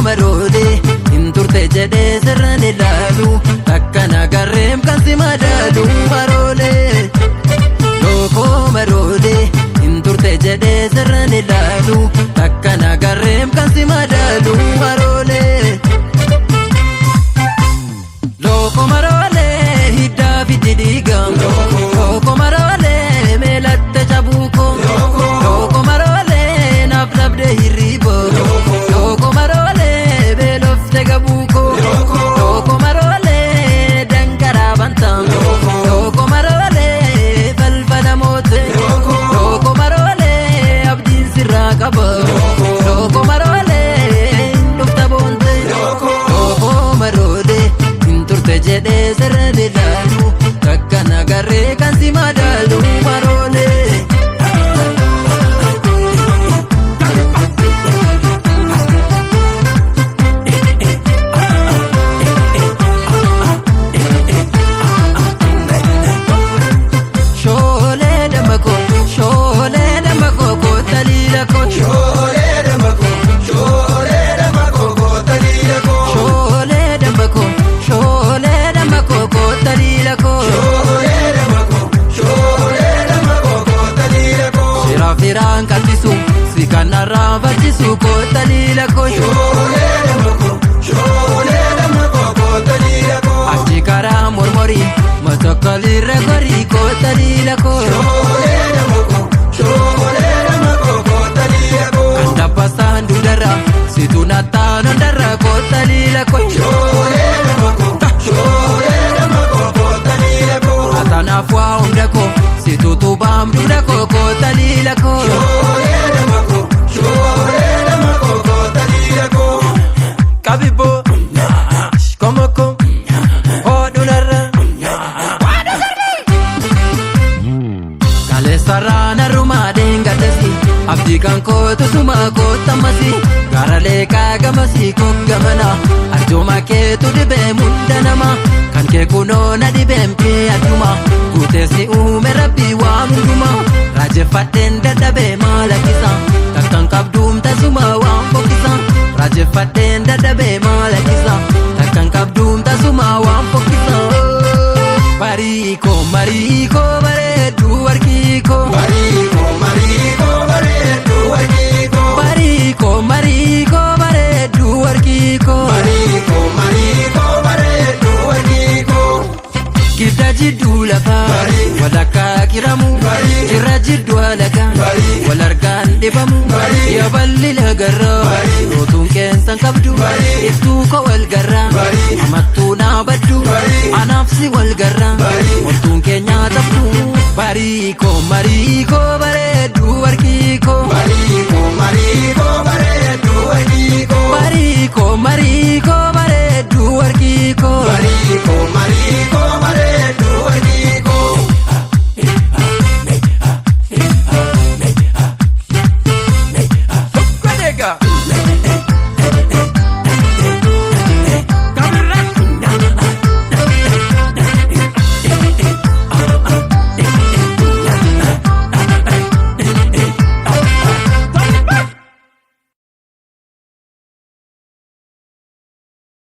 marode inturte jede sirrani lalu takkana garreem kan si madalu marole loko marode inturte jede sirrani lalu takkana garreem kan si madalu marole loko marole hidda fiddigam loko marole melatte chabuko loko marole nabnabde hiribo loko marole belofte gabuko loko marole dankara bantam loko marole balbala mote loko marole abdin sirra qaba loko marole dufta bonte loko marole inturte jede sirrani lalu takkana garre kan si madalu marole Firaan katisu sikana raavachisu kotalila ko shole damako kotalila ko achikara murmuri matokali regori kotalila ko shole damako kotalila ko kanda pasan dudara situnata nandara kotalila ko shole damako kotalila ko atana fwa umdako situtu bam dudako kotalila ko shole damako kotalila ko kabibo komoko hodunara kale sarana rumadenga tasi abdi kan ko tusuma ko tamasi garale ka gamasi ko gamana arjuma ke tudibe mundanama kan ke kuno na dibempe aduma kutesi ume rabbi wa munduma rajefaten dadabe malakisa takkan kabdum tasuma wa fokisa rajefaten dadabe malakisa takkan kabdum tasuma wa fokisa mariko mariko baredu warkiko mariko mariko baredu warkiko mariko mariko baredu warkiko mariko mariko baredu warkiko kita jiddu lafa walaka kiramu irra jiddu halaka walargaan dhibamu ya balli lagarra rootun keensan qabdu iftuu ko walgarra amattuu naa baddu anaafsi walgarra waltuun keenya tabdu mariko mariko bareedu warkiko mariko mariko